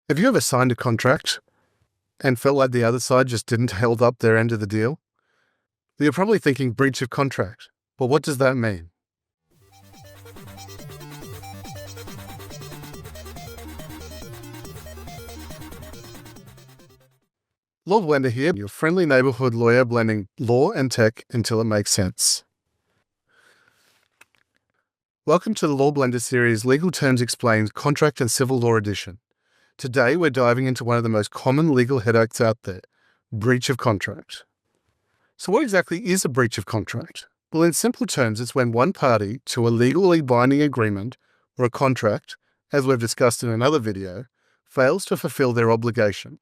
Have you ever signed a contract and felt like the other side just didn't hold up their end of the deal? You're probably thinking breach of contract. Well, what does that mean? LawBlender here, your friendly neighborhood lawyer blending law and tech until it makes sense. Welcome to the LawBlender series, Legal Terms Explained, Contract and Civil Law Edition. Today, we're diving into one of the most common legal headaches out there, breach of contract. So what exactly is a breach of contract? Well, in simple terms, it's when one party to a legally binding agreement or a contract, as we've discussed in another video, fails to fulfill their obligation.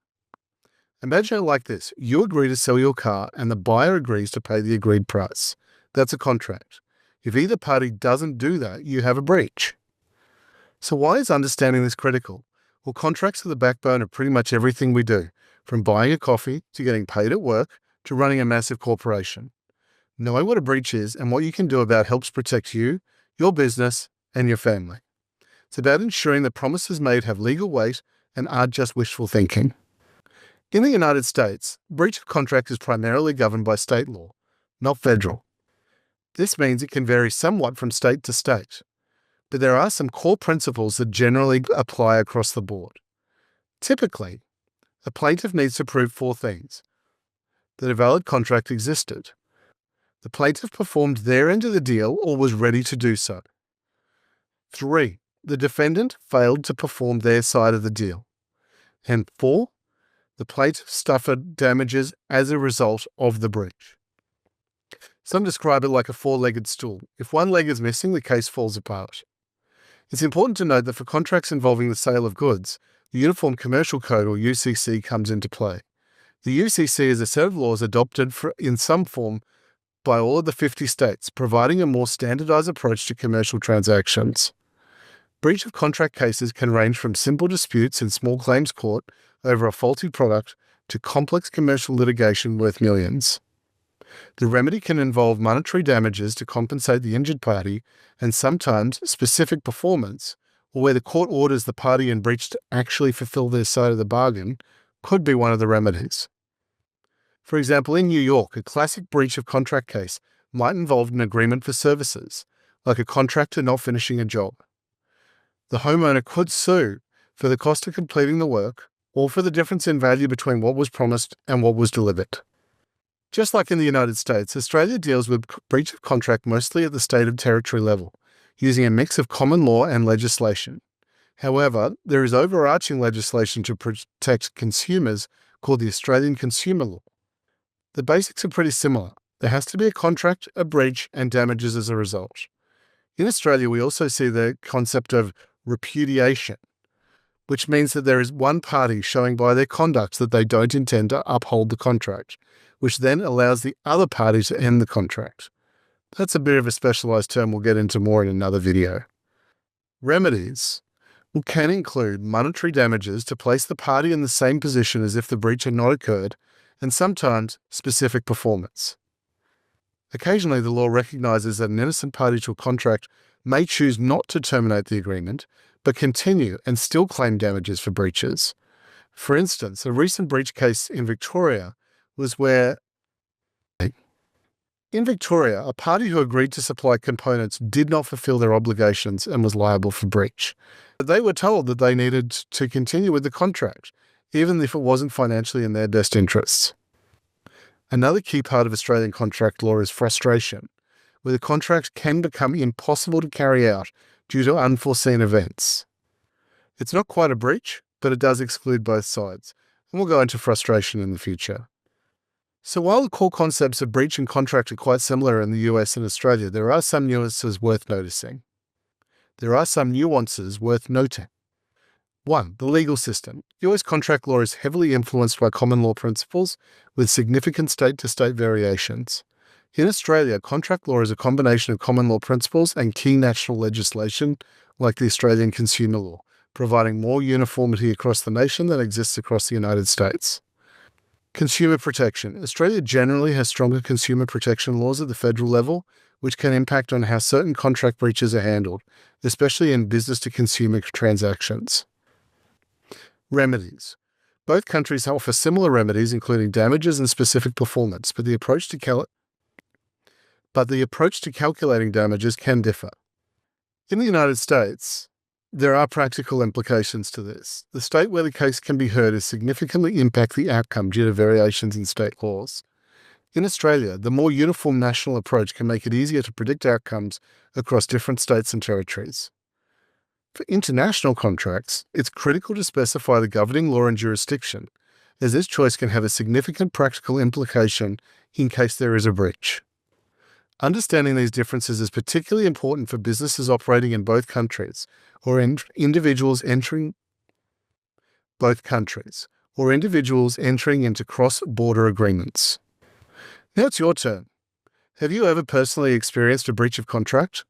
Imagine it like this. You agree to sell your car and the buyer agrees to pay the agreed price. That's a contract. If either party doesn't do that, you have a breach. So why is understanding this critical? Well, contracts are the backbone of pretty much everything we do, from buying a coffee to getting paid at work to running a massive corporation. Knowing what a breach is and what you can do about it helps protect you, your business, and your family. It's about ensuring that promises made have legal weight and aren't just wishful thinking. In the United States, breach of contract is primarily governed by state law, not federal. This means it can vary somewhat from state to state, but there are some core principles that generally apply across the board. Typically, a plaintiff needs to prove four things: that a valid contract existed, the plaintiff performed their end of the deal or was ready to do so. 3, the defendant failed to perform their side of the deal. And 4, the plaintiff suffered damages as a result of the breach. Some describe it like a four-legged stool. If one leg is missing, the case falls apart. It's important to note that for contracts involving the sale of goods, the Uniform Commercial Code, or UCC, comes into play. The UCC is a set of laws adopted in some form by all of the 50 states, providing a more standardized approach to commercial transactions. Breach of contract cases can range from simple disputes in small claims court over a faulty product to complex commercial litigation worth millions. The remedy can involve monetary damages to compensate the injured party and sometimes specific performance, or where the court orders the party in breach to actually fulfill their side of the bargain, could be one of the remedies. For example, in New York, a classic breach of contract case might involve an agreement for services, like a contractor not finishing a job. The homeowner could sue for the cost of completing the work or for the difference in value between what was promised and what was delivered. Just like in the United States, Australia deals with breach of contract mostly at the state and territory level, using a mix of common law and legislation. However, there is overarching legislation to protect consumers called the Australian Consumer Law. The basics are pretty similar. There has to be a contract, a breach, and damages as a result. In Australia, we also see the concept of repudiation, which means that there is one party showing by their conduct that they don't intend to uphold the contract, which then allows the other party to end the contract. That's a bit of a specialized term we'll get into more in another video. Remedies can include monetary damages to place the party in the same position as if the breach had not occurred, and sometimes specific performance. Occasionally, the law recognizes that an innocent party to a contract may choose not to terminate the agreement, but continue and still claim damages for breaches. For instance, a recent breach case in Victoria was where, in Victoria, a party who agreed to supply components did not fulfill their obligations and was liable for breach. They were told that they needed to continue with the contract, even if it wasn't financially in their best interests. Another key part of Australian contract law is frustration, where the contract can become impossible to carry out due to unforeseen events. It's not quite a breach, but it does exclude both sides, and we'll go into frustration in the future. So while the core concepts of breach and contract are quite similar in the US and Australia, there are some nuances worth noting. 1. The legal system. US contract law is heavily influenced by common law principles with significant state-to-state variations. In Australia, contract law is a combination of common law principles and key national legislation like the Australian Consumer Law, providing more uniformity across the nation than exists across the United States. Consumer protection. Australia generally has stronger consumer protection laws at the federal level, which can impact on how certain contract breaches are handled, especially in business-to-consumer transactions. Remedies. Both countries offer similar remedies, including damages and specific performance, but the approach to calculating damages can differ. In the United States, there are practical implications to this. The state where the case can be heard is significantly impact the outcome due to variations in state laws. In Australia, the more uniform national approach can make it easier to predict outcomes across different states and territories. For international contracts, it's critical to specify the governing law and jurisdiction, as this choice can have a significant practical implication in case there is a breach. Understanding these differences is particularly important for businesses operating in both countries or individuals entering into cross-border agreements. Now it's your turn. Have you ever personally experienced a breach of contract?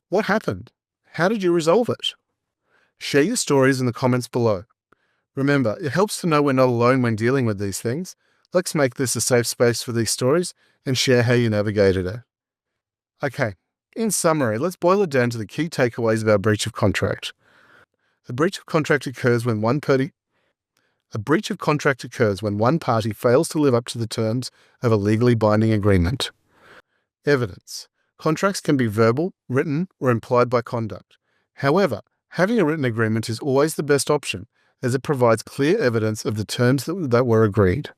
What happened? How did you resolve it? Share your stories in the comments below. Remember, it helps to know we're not alone when dealing with these things. Let's make this a safe space for these stories and share how you navigated it. Okay, in summary, let's boil it down to the key takeaways about breach of contract. A breach of contract occurs when one party fails to live up to the terms of a legally binding agreement. Evidence. Contracts can be verbal, written, or implied by conduct. However, having a written agreement is always the best option, as it provides clear evidence of the terms that were agreed.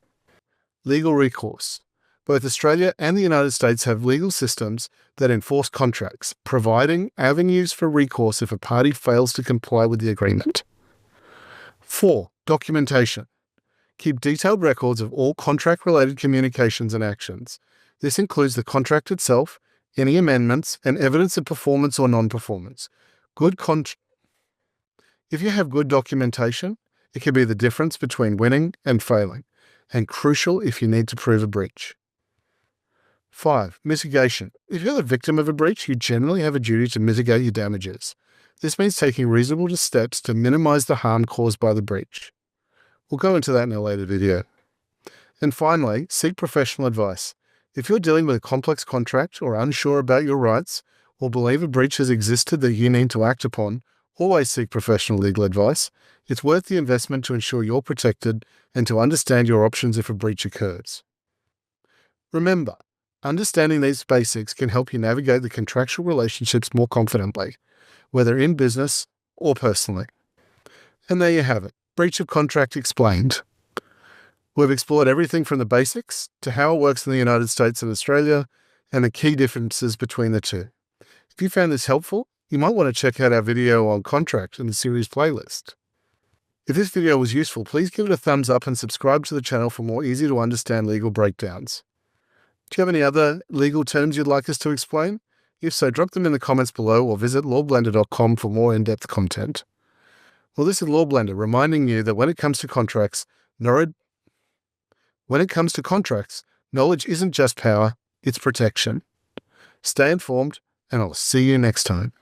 Legal recourse. Both Australia and the United States have legal systems that enforce contracts, providing avenues for recourse if a party fails to comply with the agreement. 4. Documentation. Keep detailed records of all contract-related communications and actions. This includes the contract itself, any amendments, and evidence of performance or non-performance. If you have good documentation, it can be the difference between winning and failing, and crucial if you need to prove a breach. 5. Mitigation. If you're the victim of a breach, you generally have a duty to mitigate your damages. This means taking reasonable steps to minimize the harm caused by the breach. We'll go into that in a later video. And finally, seek professional advice. If you're dealing with a complex contract or unsure about your rights, or believe a breach has existed that you need to act upon, always seek professional legal advice. It's worth the investment to ensure you're protected and to understand your options if a breach occurs. Remember, understanding these basics can help you navigate the contractual relationships more confidently, whether in business or personally. And there you have it, breach of contract explained. We've explored everything from the basics to how it works in the United States and Australia and the key differences between the two. If you found this helpful, you might want to check out our video on contract in the series playlist. If this video was useful, please give it a thumbs up and subscribe to the channel for more easy to understand legal breakdowns. Do you have any other legal terms you'd like us to explain? If so, drop them in the comments below or visit LawBlender.com for more in-depth content. Well, this is LawBlender reminding you that when it comes to contracts, knowledge isn't just power, it's protection. Stay informed, and I'll see you next time.